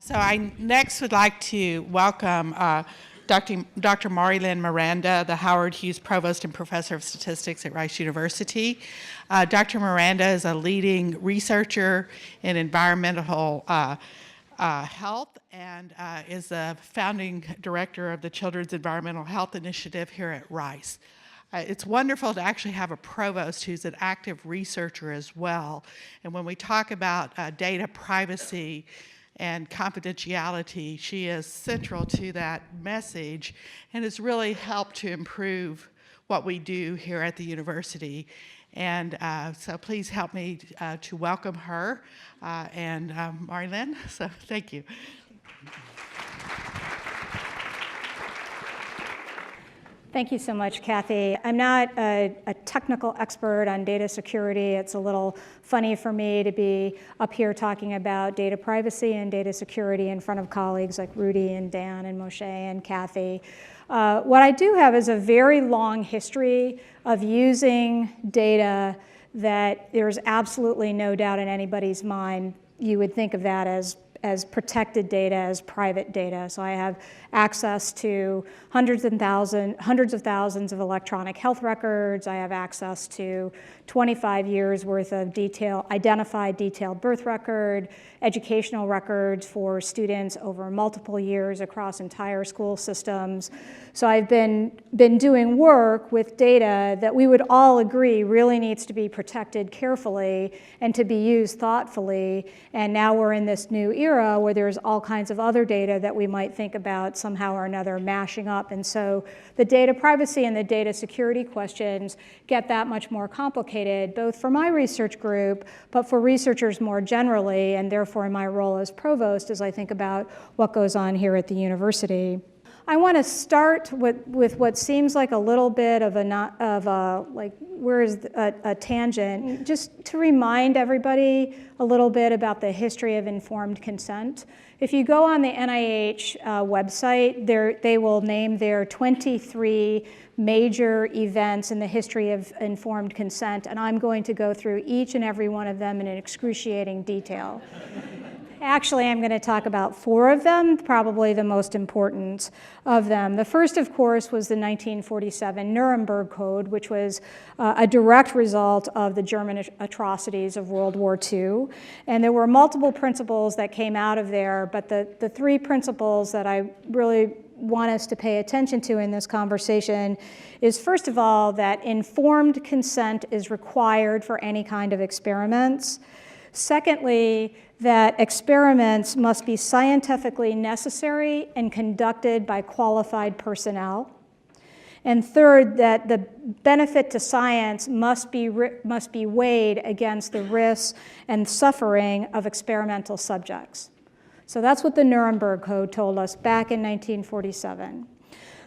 So I next would like to welcome Dr. Lynn Miranda, the Howard Hughes Provost and Professor of Statistics at Rice University. Dr. Miranda is a leading researcher in environmental health and is the founding director of the Children's Environmental Health Initiative here at Rice. It's wonderful to actually have a provost who's an active researcher as well. And when we talk about data privacy and confidentiality, she is central to that message and has really helped to improve what we do here at the university. And so please help me to welcome her and Lynn. So thank you. Thank you so much, Kathy. I'm not a technical expert on data security. It's a little funny for me to be up here talking about data privacy and data security in front of colleagues like Rudy and Dan and Moshe and Kathy. What I do have is a very long history of using data that there's absolutely no doubt in anybody's mind you would think of that as protected data, as private data. So I have access to hundreds of thousands of electronic health records. I have access to 25 years worth of identified detailed birth record, educational records for students over multiple years across entire school systems. So I've been doing work with data that we would all agree really needs to be protected carefully and to be used thoughtfully. And now we're in this new era where there's all kinds of other data that we might think about somehow or another mashing up. And so the data privacy and the data security questions get that much more complicated, both for my research group, but for researchers more generally, and therefore in my role as provost as I think about what goes on here at the university. I want to start with what seems like a little bit of a tangent, just to remind everybody a little bit about the history of informed consent. If you go on the NIH website, they will name their 23 major events in the history of informed consent, and I'm going to go through each and every one of them in an excruciating detail. Actually, I'm going to talk about 4 of them, probably the most important of them. The first, of course, was the 1947 Nuremberg Code, which was a direct result of the German atrocities of World War II. And there were multiple principles that came out of there, but the 3 principles that I really want us to pay attention to in this conversation is, first of all, that informed consent is required for any kind of experiments. Secondly, that experiments must be scientifically necessary and conducted by qualified personnel. And third, that the benefit to science must be weighed against the risks and suffering of experimental subjects. So that's what the Nuremberg Code told us back in 1947.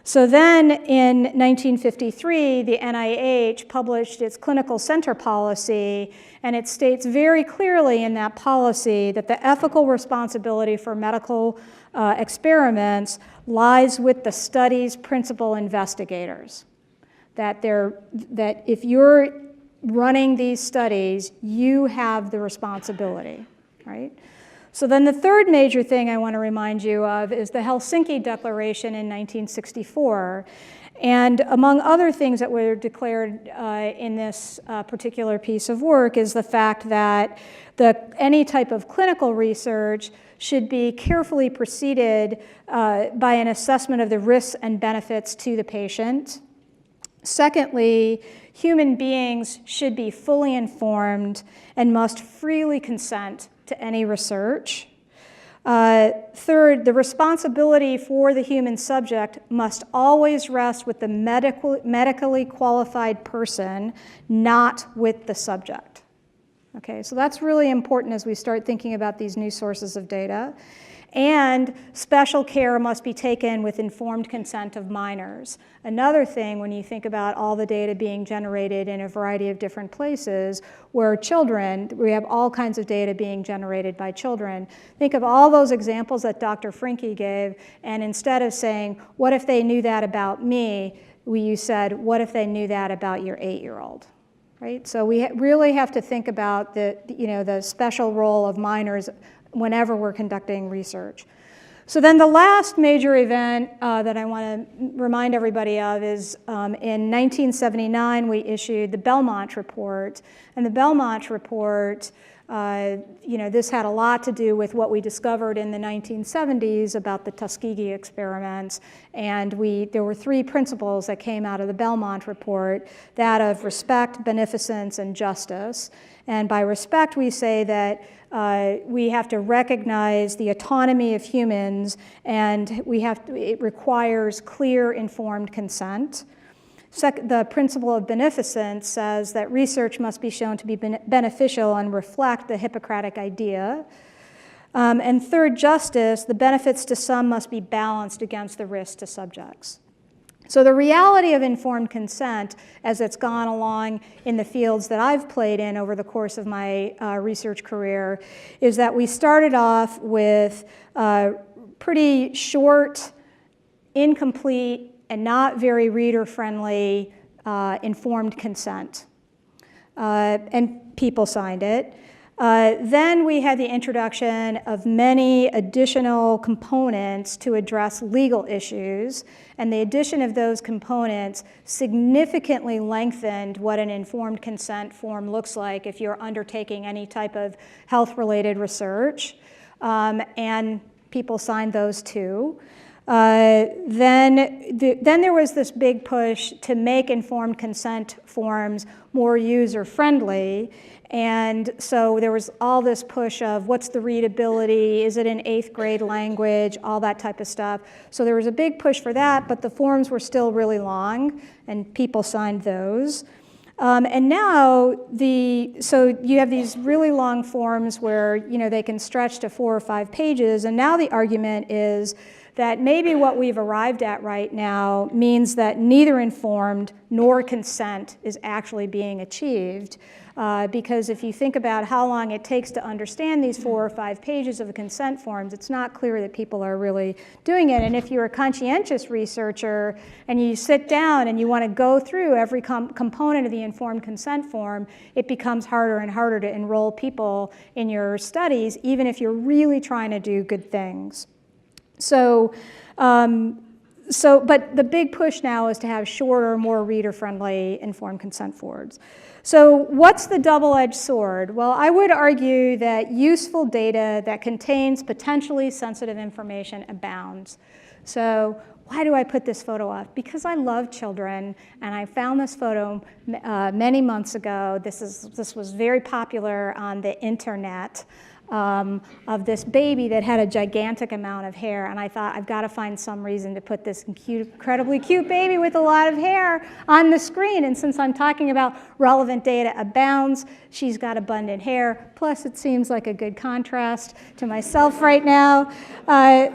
So then in 1953, the NIH published its clinical center policy, and it states very clearly in that policy that the ethical responsibility for medical experiments lies with the study's principal investigators. That if you're running these studies, you have the responsibility, right? So then the third major thing I want to remind you of is the Helsinki Declaration in 1964. And among other things that were declared in this particular piece of work is the fact that any type of clinical research should be carefully preceded by an assessment of the risks and benefits to the patient. Secondly, human beings should be fully informed and must freely consent to any research. Third, the responsibility for the human subject must always rest with the medically qualified person, not with the subject. Okay, so that's really important as we start thinking about these new sources of data. And special care must be taken with informed consent of minors. Another thing, when you think about all the data being generated in a variety of different places where we have all kinds of data being generated by children. Think of all those examples that Dr. Franke gave, and instead of saying, what if they knew that about me, you said, what if they knew that about your 8-year-old? Right? So we really have to think about the special role of minors whenever we're conducting research. So then the last major event that I want to remind everybody of is in 1979 we issued the Belmont Report. And the Belmont Report, this had a lot to do with what we discovered in the 1970s about the Tuskegee experiments. And there were 3 principles that came out of the Belmont Report, that of respect, beneficence, and justice. And by respect, we say that we have to recognize the autonomy of humans, and it requires clear, informed consent. The principle of beneficence says that research must be shown to be beneficial and reflect the Hippocratic idea. And third, justice, the benefits to some must be balanced against the risks to subjects. So the reality of informed consent, as it's gone along in the fields that I've played in over the course of my research career, is that we started off with pretty short, incomplete, and not very reader-friendly informed consent. And people signed it. Then we had the introduction of many additional components to address legal issues, and the addition of those components significantly lengthened what an informed consent form looks like if you're undertaking any type of health-related research, and people signed those too. Then there was this big push to make informed consent forms more user-friendly. And so there was all this push of what's the readability, is it in 8th grade language, all that type of stuff. So there was a big push for that, but the forms were still really long, and people signed those. And now, so you have these really long forms where they can stretch to 4 or 5 pages, and now the argument is that maybe what we've arrived at right now means that neither informed nor consent is actually being achieved. Because if you think about how long it takes to understand these 4 or 5 pages of consent forms, it's not clear that people are really doing it. And if you're a conscientious researcher and you sit down and you want to go through every component of the informed consent form, it becomes harder and harder to enroll people in your studies, even if you're really trying to do good things. But the big push now is to have shorter, more reader-friendly informed consent forms. So what's the double-edged sword? Well, I would argue that useful data that contains potentially sensitive information abounds. So why do I put this photo up? Because I love children, and I found this photo many months ago. This was very popular on the internet. Of this baby that had a gigantic amount of hair, and I thought, I've got to find some reason to put this incredibly cute baby with a lot of hair on the screen. And since I'm talking about relevant data abounds, she's got abundant hair, plus it seems like a good contrast to myself right now.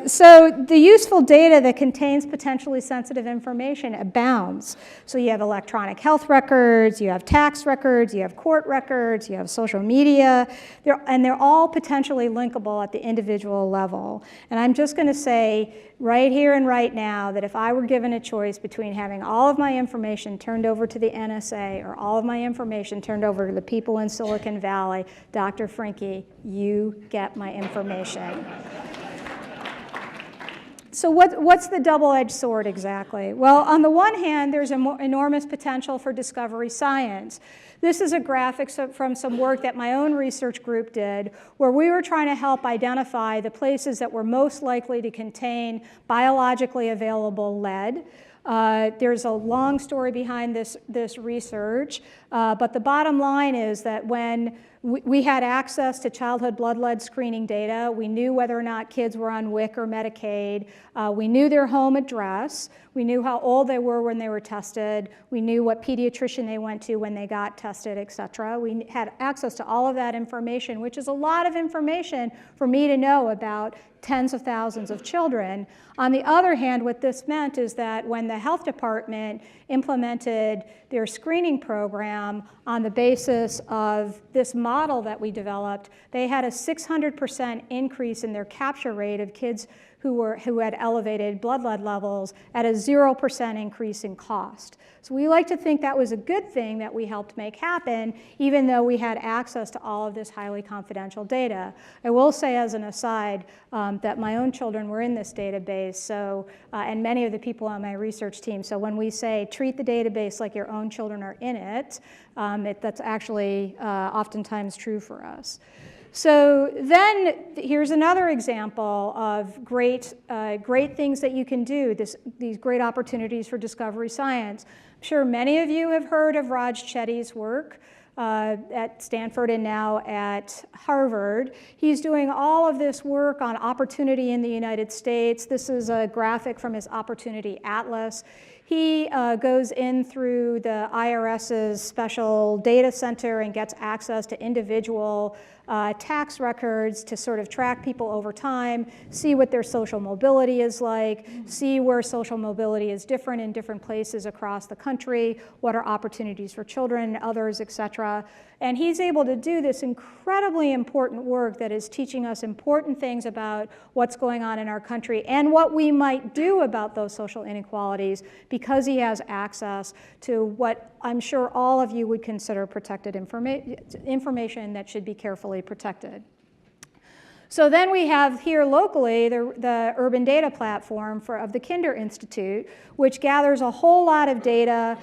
So the useful data that contains potentially sensitive information abounds. So you have electronic health records, you have tax records, you have court records, you have social media, and they're all potentially linkable at the individual level. And I'm just going to say right here and right now that if I were given a choice between having all of my information turned over to the NSA or all of my information turned over to the people in Silicon Valley, Dr. Franke, you get my information. So what's the double-edged sword exactly? Well, on the one hand, there's enormous potential for discovery science. This is a graphic from some work that my own research group did, where we were trying to help identify the places that were most likely to contain biologically available lead. There's a long story behind this research, but the bottom line is that when we had access to childhood blood lead screening data, we knew whether or not kids were on WIC or Medicaid, we knew their home address, we knew how old they were when they were tested, we knew what pediatrician they went to when they got tested, et cetera. We had access to all of that information, which is a lot of information for me to know about tens of thousands of children. On the other hand, what this meant is that when the health department implemented their screening program on the basis of this model model that we developed, they had a 600% increase in their capture rate of kids who had elevated blood lead levels at a 0% increase in cost. So we like to think that was a good thing that we helped make happen, even though we had access to all of this highly confidential data. I will say as an aside that my own children were in this database, so, and many of the people on my research team, so when we say treat the database like your own children are in it, that's actually oftentimes true for us. So then here's another example of great things that you can do, these great opportunities for discovery science. I'm sure many of you have heard of Raj Chetty's work at Stanford and now at Harvard. He's doing all of this work on opportunity in the United States. This is a graphic from his Opportunity Atlas. He goes in through the IRS's special data center and gets access to individual tax records to sort of track people over time, see what their social mobility is like, see where social mobility is different in different places across the country, what are opportunities for children and others, et cetera. And he's able to do this incredibly important work that is teaching us important things about what's going on in our country and what we might do about those social inequalities because he has access to what I'm sure all of you would consider protected information that should be carefully protected. So then we have here locally the Urban Data Platform of the Kinder Institute, which gathers a whole lot of data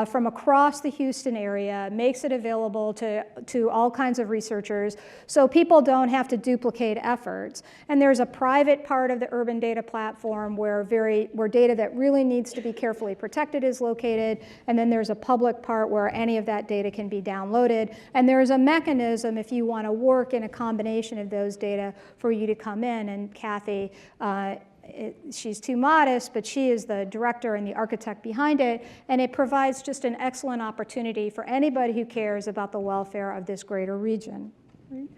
from across the Houston area, makes it available to all kinds of researchers so people don't have to duplicate efforts. And there's a private part of the Urban Data Platform where data that really needs to be carefully protected is located, and then there's a public part where any of that data can be downloaded. And there's a mechanism if you want to work in a combination of those data for you to come in, and Kathy, she's too modest, but she is the director and the architect behind it, and it provides just an excellent opportunity for anybody who cares about the welfare of this greater region. Right?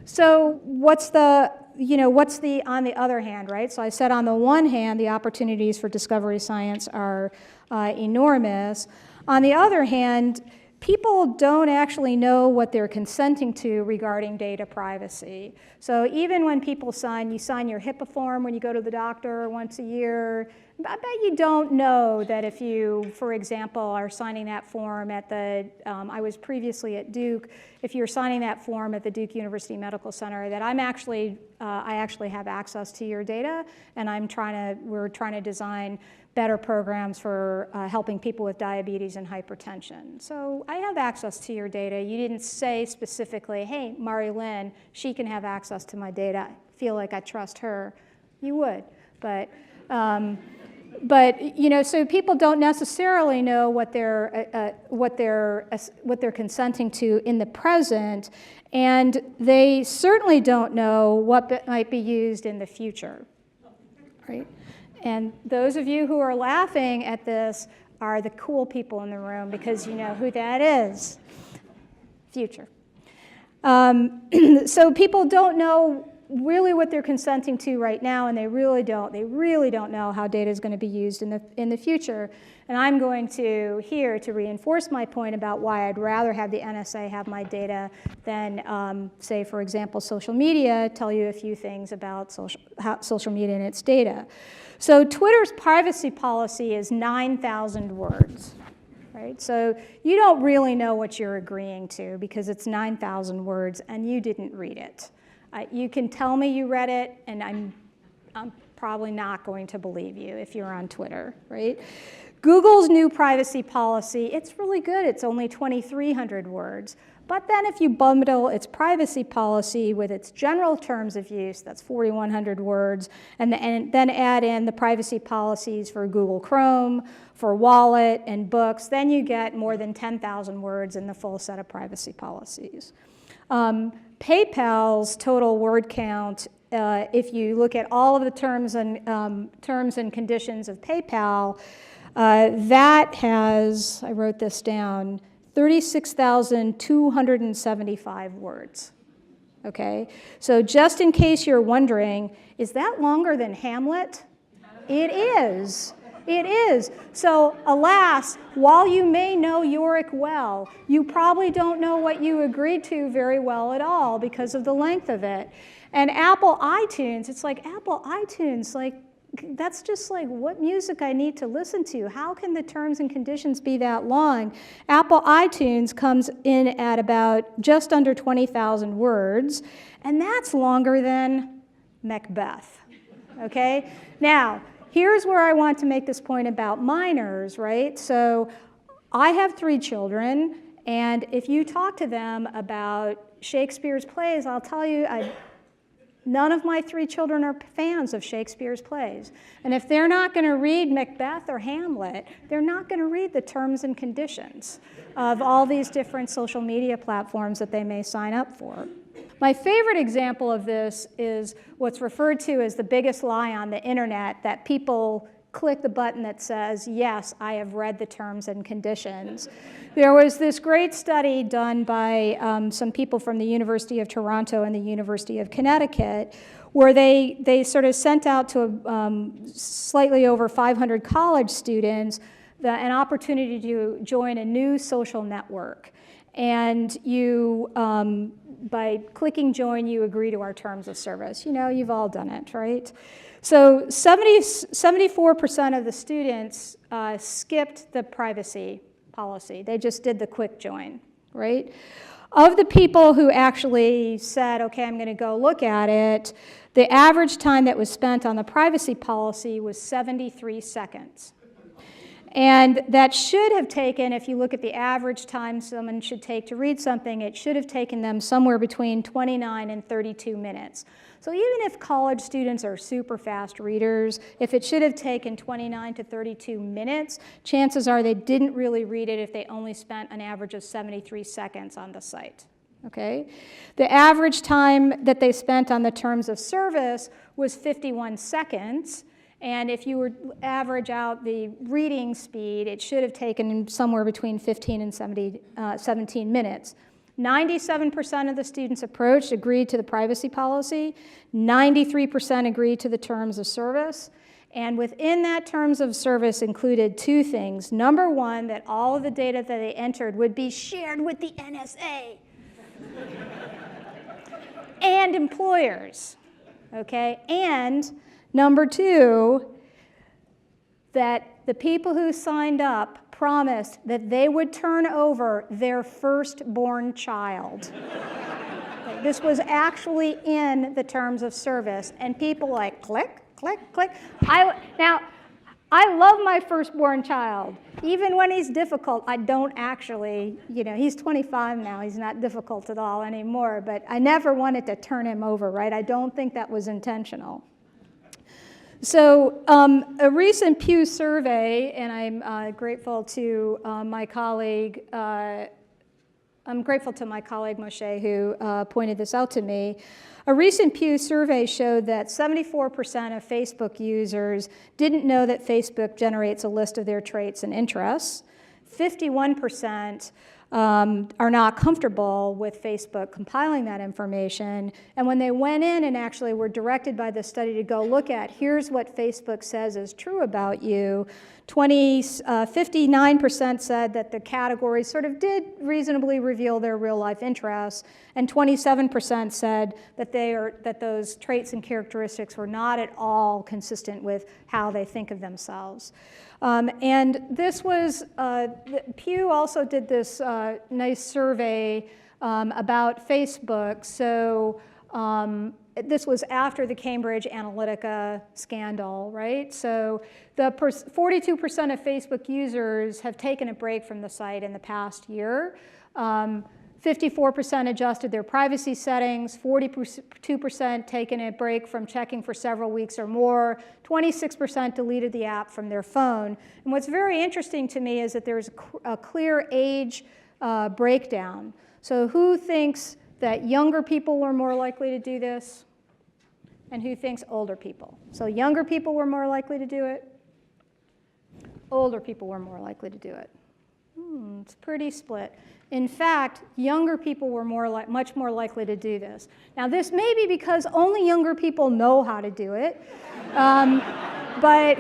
So what's on the other hand, right? So I said on the one hand, the opportunities for discovery science are enormous. On the other hand, people don't actually know what they're consenting to regarding data privacy. So even when people you sign your HIPAA form when you go to the doctor once a year, I bet you don't know that if you, for example, are signing that form at I was previously at Duke, if you're signing that form at the Duke University Medical Center, that I actually have access to your data, and we're trying to design better programs for helping people with diabetes and hypertension. So I have access to your data. You didn't say specifically, hey, Lynn, she can have access to my data. I feel like I trust her. You would, but so people don't necessarily know what they're consenting to in the present, and they certainly don't know what might be used in the future, right? And those of you who are laughing at this are the cool people in the room because you know who that is. Future. So people don't know really what they're consenting to right now, and they really don't know how data is going to be used in the future. And I'm going to reinforce my point about why I'd rather have the NSA have my data than, say, for example, social media, tell you a few things about social media and its data. So Twitter's privacy policy is 9,000 words. Right? So you don't really know what you're agreeing to because it's 9,000 words and you didn't read it. You can tell me you read it, and I'm probably not going to believe you if you're on Twitter, right? Google's new privacy policy, it's really good. It's only 2,300 words. But then if you bundle its privacy policy with its general terms of use, that's 4,100 words, and then add in the privacy policies for Google Chrome, for Wallet, and Books, then you get more than 10,000 words in the full set of privacy policies. PayPal's total word count, if you look at all of the terms and conditions of PayPal, that has, I wrote this down, 36,275 words. Okay, so just in case you're wondering, is that longer than Hamlet? It is. It is. So, alas, while you may know Yorick well, you probably don't know what you agreed to very well at all because of the length of it. And Apple iTunes, it's like Apple iTunes, like, that's just like what music I need to listen to. How can the terms and conditions be that long? Apple iTunes comes in at about just under 20,000 words, and that's longer than Macbeth, okay? Now, here's where I want to make this point about minors, right? So I have 3 children, and if you talk to them about Shakespeare's plays, I'll tell you, none of my 3 children are fans of Shakespeare's plays. And if they're not going to read Macbeth or Hamlet, they're not going to read the terms and conditions of all these different social media platforms that they may sign up for. My favorite example of this is what's referred to as the biggest lie on the internet, that people click the button that says, yes, I have read the terms and conditions. There was this great study done by some people from the University of Toronto and the University of Connecticut, where they sort of sent out to slightly over 500 college students an opportunity to join a new social network. And you, by clicking join, you agree to our terms of service. You know, you've all done it, right? So 74% of the students skipped the privacy policy. They just did the quick join, right? Of the people who actually said, okay, I'm going to go look at it, the average time that was spent on the privacy policy was 73 seconds. And that should have taken, if you look at the average time someone should take to read something, it should have taken them somewhere between 29 and 32 minutes. So even if college students are super fast readers, if it should have taken 29 to 32 minutes, chances are they didn't really read it if they only spent an average of 73 seconds on the site. Okay? The average time that they spent on the terms of service was 51 seconds. And if you were average out the reading speed, it should have taken somewhere between 15 and 17 minutes. 97% of the students approached agreed to the privacy policy. 93% agreed to the terms of service. And within that terms of service included 2 things. Number 1, that all of the data that they entered would be shared with the NSA and employers, okay? And number 2, that the people who signed up promised that they would turn over their firstborn child. This was actually in the terms of service, and people like click, click, click. Now, I love my firstborn child. Even when he's difficult, I don't actually, he's 25 now, he's not difficult at all anymore, but I never wanted to turn him over, right? I don't think that was intentional. So a recent Pew survey, and I'm grateful to my colleague, Moshe, who pointed this out to me. A recent Pew survey showed that 74% of Facebook users didn't know that Facebook generates a list of their traits and interests. 51% are not comfortable with Facebook compiling that information. And when they went in and actually were directed by the study to go look at, here's what Facebook says is true about you, 59% said that the categories sort of did reasonably reveal their real-life interests, and 27% said that those traits and characteristics were not at all consistent with how they think of themselves. And this was, Pew also did this nice survey about Facebook. So this was after the Cambridge Analytica scandal, right? So the 42% of Facebook users have taken a break from the site in the past year. 54% adjusted their privacy settings, 42% taken a break from checking for several weeks or more, 26% deleted the app from their phone. And what's very interesting to me is that there's a clear age breakdown. So who thinks that younger people were more likely to do this? And who thinks older people? So younger people were more likely to do it. Older people were more likely to do it. It's pretty split. In fact, younger people were much more likely to do this. Now, this may be because only younger people know how to do it, but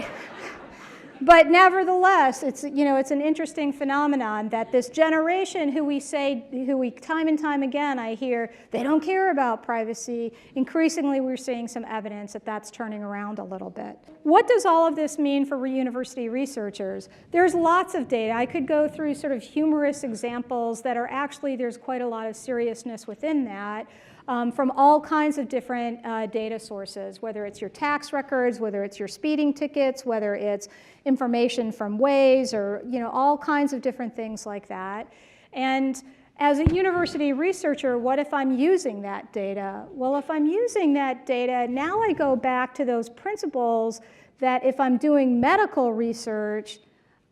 But nevertheless, it's, it's an interesting phenomenon that this generation who we time and time again, I hear, they don't care about privacy. Increasingly, we're seeing some evidence that that's turning around a little bit. What does all of this mean for university researchers? There's lots of data. I could go through sort of humorous examples that are actually, there's quite a lot of seriousness within that. From all kinds of different data sources, whether it's your tax records, whether it's your speeding tickets, whether it's information from Waze, or all kinds of different things like that. And as a university researcher, what if I'm using that data? Well, if I'm using that data, now I go back to those principles that if I'm doing medical research,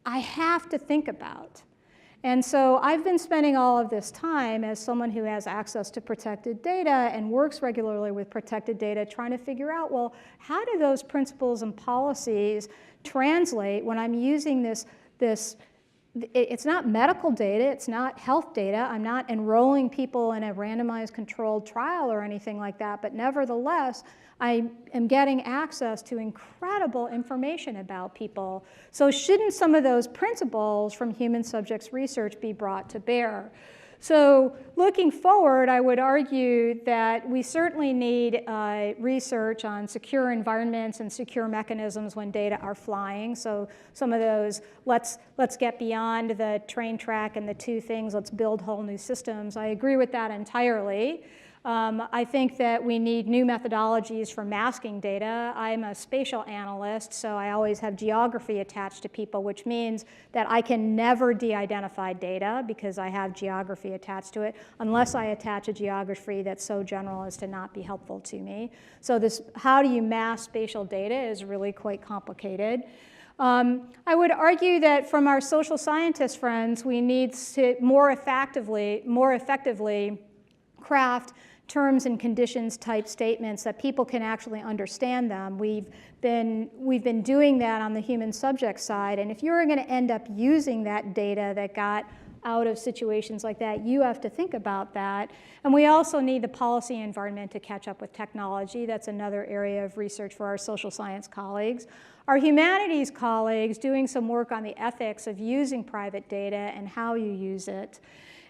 I have to think about. And so I've been spending all of this time as someone who has access to protected data and works regularly with protected data, trying to figure out, well, how do those principles and policies translate when I'm using this, it's not medical data, it's not health data, I'm not enrolling people in a randomized controlled trial or anything like that, but nevertheless, I am getting access to incredible information about people. So shouldn't some of those principles from human subjects research be brought to bear? So looking forward, I would argue that we certainly need research on secure environments and secure mechanisms when data are flying. So some of those, let's get beyond the train track and the two things, let's build whole new systems. I agree with that entirely. I think that we need new methodologies for masking data. I'm a spatial analyst, so I always have geography attached to people, which means that I can never de-identify data because I have geography attached to it, unless I attach a geography that's so general as to not be helpful to me. So this, how do you mask spatial data, is really quite complicated. I would argue that from our social scientist friends, we need to more effectively craft terms and conditions type statements that people can actually understand them. We've been doing that on the human subject side, and if you're going to end up using that data that got out of situations like that, you have to think about that. And we also need the policy environment to catch up with technology. That's another area of research for our social science colleagues. Our humanities colleagues doing some work on the ethics of using private data and how you use it.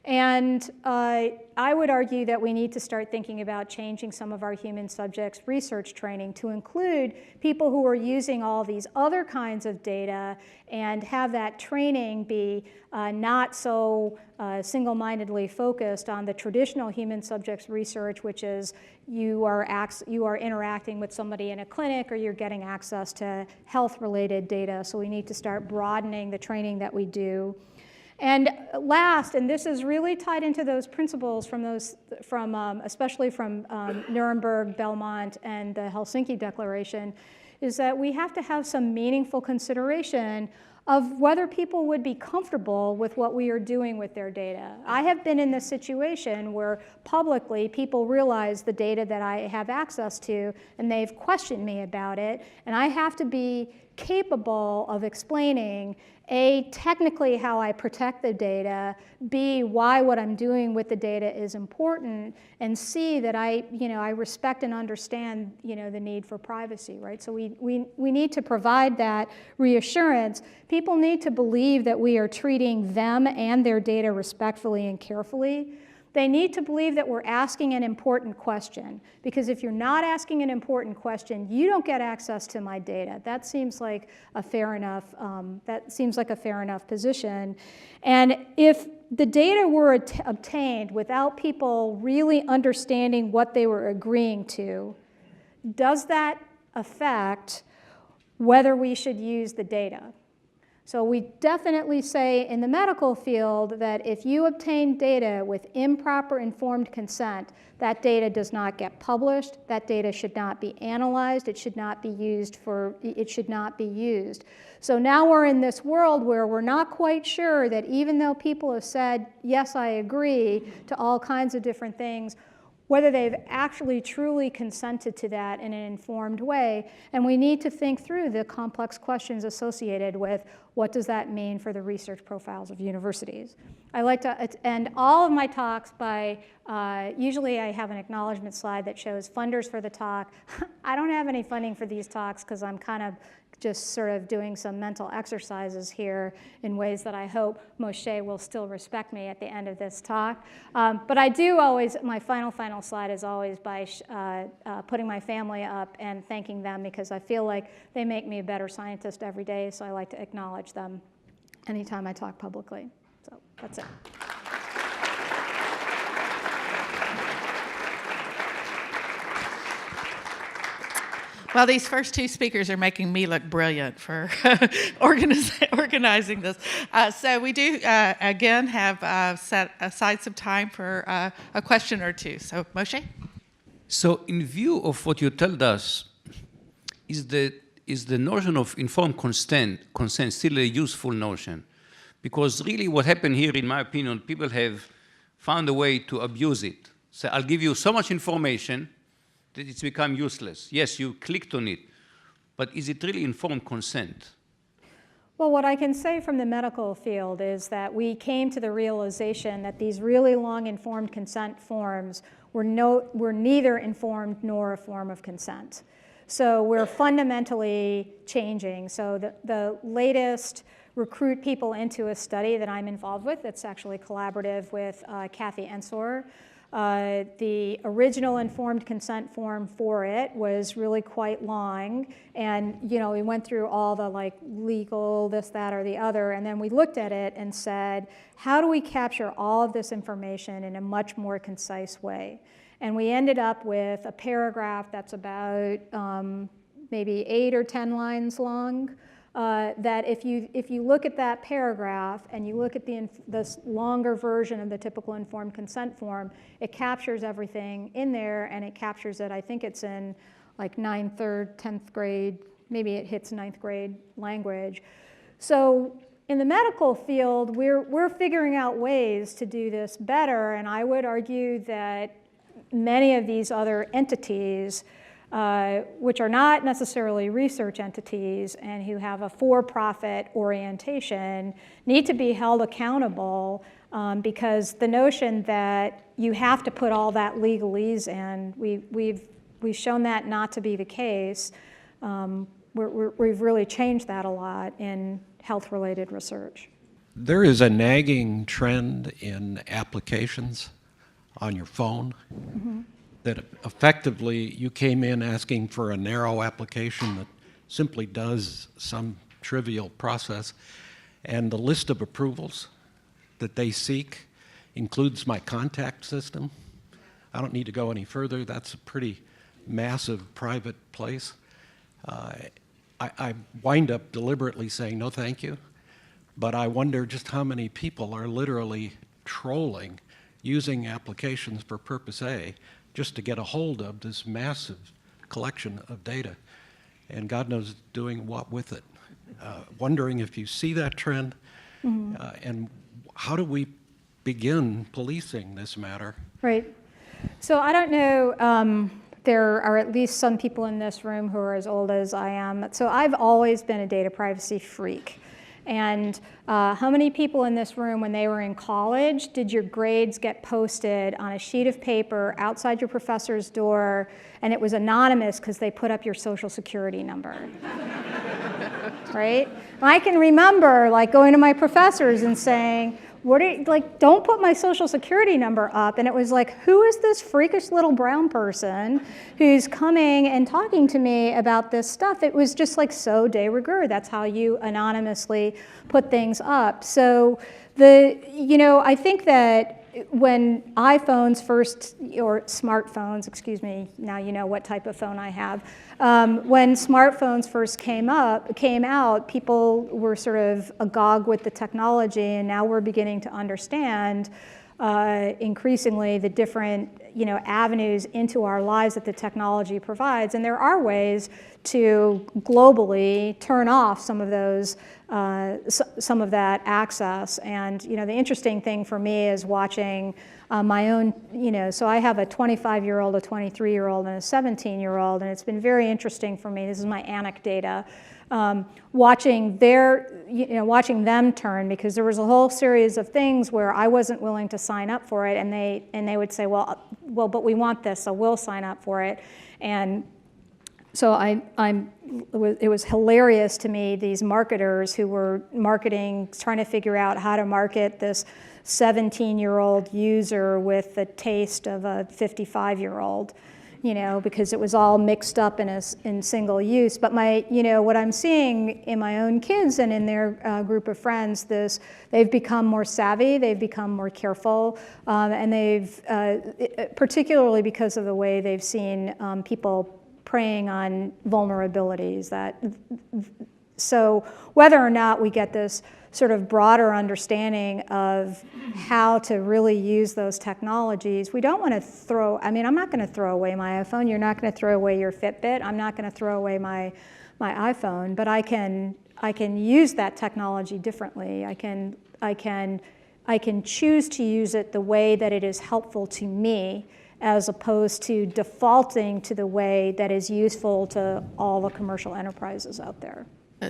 And I would argue that we need to start thinking about changing some of our human subjects research training to include people who are using all these other kinds of data, and have that training be not so single-mindedly focused on the traditional human subjects research, which is you are interacting with somebody in a clinic, or you're getting access to health-related data. So we need to start broadening the training that we do. And last, and this is really tied into those principles especially from Nuremberg, Belmont, and the Helsinki Declaration, is that we have to have some meaningful consideration of whether people would be comfortable with what we are doing with their data. I have been in this situation where publicly people realize the data that I have access to, and they've questioned me about it, and I have to be capable of explaining A, technically how I protect the data, B, why what I'm doing with the data is important, and C, that I respect and understand the need for privacy, right? So we need to provide that reassurance. People need to believe that we are treating them and their data respectfully and carefully. They need to believe that we're asking an important question, because if you're not asking an important question, you don't get access to my data. That seems like a fair enough. Position. And if the data were obtained without people really understanding what they were agreeing to, does that affect whether we should use the data? So we definitely say in the medical field that if you obtain data with improper informed consent, that data does not get published, that data should not be analyzed, it should not be used. So now we're in this world where we're not quite sure that even though people have said, yes, I agree to all kinds of different things, whether they've actually truly consented to that in an informed way. And we need to think through the complex questions associated with what does that mean for the research profiles of universities. I like to end all of my talks by, usually I have an acknowledgement slide that shows funders for the talk. I don't have any funding for these talks because I'm kind of just sort of doing some mental exercises here in ways that I hope Moshe will still respect me at the end of this talk. But I do always, my final slide is always by putting my family up and thanking them, because I feel like they make me a better scientist every day, so I like to acknowledge them anytime I talk publicly. So that's it. Well, these first two speakers are making me look brilliant for organizing this. So we do, again, have set aside some time for a question or two. So, Moshe? So in view of what you told us, is the notion of informed consent still a useful notion? Because really what happened here, in my opinion, people have found a way to abuse it. So I'll give you so much information that it's become useless. Yes, you clicked on it, but is it really informed consent? Well, what I can say from the medical field is that we came to the realization that these really long informed consent forms were neither informed nor a form of consent. So we're fundamentally changing. So the latest recruit people into a study that I'm involved with, that's actually collaborative with Kathy Ensor. The original informed consent form for it was really quite long, and we went through all the legal this, that, or the other, and then we looked at it and said, how do we capture all of this information in a much more concise way? And we ended up with a paragraph that's about maybe 8 or 10 lines long. That if you look at that paragraph and you look at this longer version of the typical informed consent form, it captures everything in there, and it captures it, I think it's in 9th or 10th grade, maybe it hits 9th grade language. So in the medical field, we're figuring out ways to do this better, and I would argue that many of these other entities, which are not necessarily research entities and who have a for-profit orientation, need to be held accountable, because the notion that you have to put all that legalese in, we've shown that not to be the case. We've really changed that a lot in health-related research. There is a nagging trend in applications on your phone. Mm-hmm. That effectively you came in asking for a narrow application that simply does some trivial process, and the list of approvals that they seek includes my contact system. I don't need to go any further. That's a pretty massive private place. I wind up deliberately saying no thank you, but I wonder just how many people are literally trolling using applications for purpose A just to get a hold of this massive collection of data, and God knows doing what with it. Wondering if you see that trend, mm-hmm. And how do we begin policing this matter? Right. So I don't know, there are at least some people in this room who are as old as I am. So I've always been a data privacy freak. And how many people in this room, when they were in college, did your grades get posted on a sheet of paper outside your professor's door, and it was anonymous because they put up your social security number? Right? I can remember going to my professors and saying, don't put my social security number up. And it was who is this freakish little brown person who's coming and talking to me about this stuff? It was just so de rigueur. That's how you anonymously put things up. So I think that when iPhones first, or smartphones, excuse me, now you know what type of phone I have. When smartphones first came out, people were sort of agog with the technology, and now we're beginning to understand increasingly the different avenues into our lives that the technology provides. And there are ways to globally turn off some of those, some of that access. And the interesting thing for me is watching my own, so I have a 25-year-old, a 23-year-old, and a 17-year-old, and it's been very interesting for me. This is my anecdata. Watching them turn, because there was a whole series of things where I wasn't willing to sign up for it, and they would say, well, but we want this, so we'll sign up for it. And so it was hilarious to me, these marketers who were marketing, trying to figure out how to market this 17-year-old user with the taste of a 55-year-old. Because it was all mixed up in single use. But what I'm seeing in my own kids and in their group of friends, they've become more savvy, they've become more careful, and they've, particularly because of the way they've seen people preying on vulnerabilities. So whether or not we get this sort of broader understanding of how to really use those technologies, we don't want to I'm not going to throw away my iPhone. You're not going to throw away your Fitbit. I'm not going to throw away my iPhone, but I can use that technology differently. I can choose to use it the way that it is helpful to me, as opposed to defaulting to the way that is useful to all the commercial enterprises out there.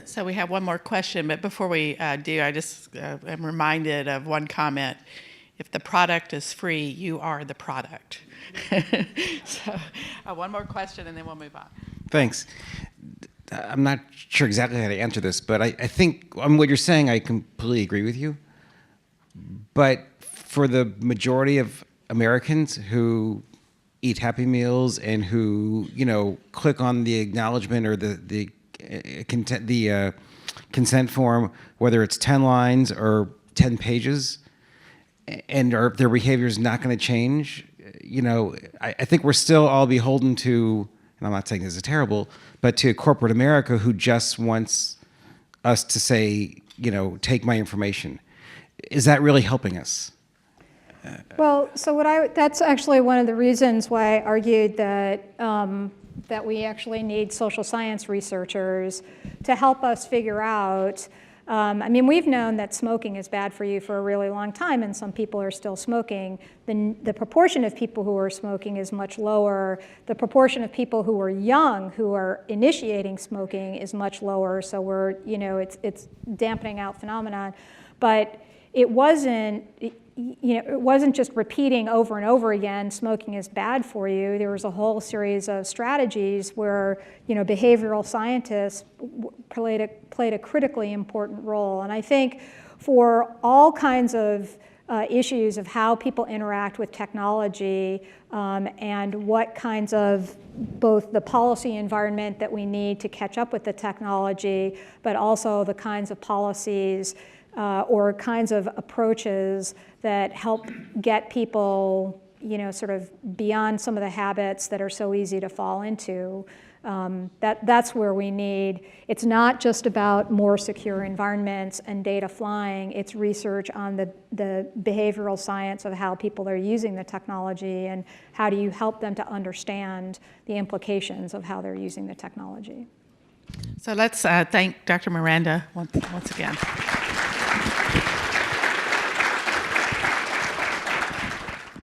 So we have one more question, but before we do, I just am reminded of one comment. If the product is free, you are the product. So one more question, and then we'll move on. Thanks. I'm not sure exactly how to answer this, but I think on what you're saying, I completely agree with you. But for the majority of Americans who eat Happy Meals and who, click on the acknowledgement or the consent form, whether it's 10 lines or 10 pages, and their behavior is not going to change, I think we're still all beholden to, and I'm not saying this is terrible, but to corporate America who just wants us to say, take my information. Is that really helping us? Well, so that's actually one of the reasons why I argued that that we actually need social science researchers to help us figure out. We've known that smoking is bad for you for a really long time, and some people are still smoking. The proportion of people who are smoking is much lower. The proportion of people who are young who are initiating smoking is much lower. So it's dampening out phenomenon, but it wasn't just repeating over and over again, smoking is bad for you. There was a whole series of strategies where, behavioral scientists played a critically important role. And I think for all kinds of issues of how people interact with technology and what kinds of both the policy environment that we need to catch up with the technology, but also the kinds of policies or kinds of approaches that help get people, sort of beyond some of the habits that are so easy to fall into. That's where we need. It's not just about more secure environments and data flying. It's research on the behavioral science of how people are using the technology and how do you help them to understand the implications of how they're using the technology. So let's thank Dr. Miranda once again.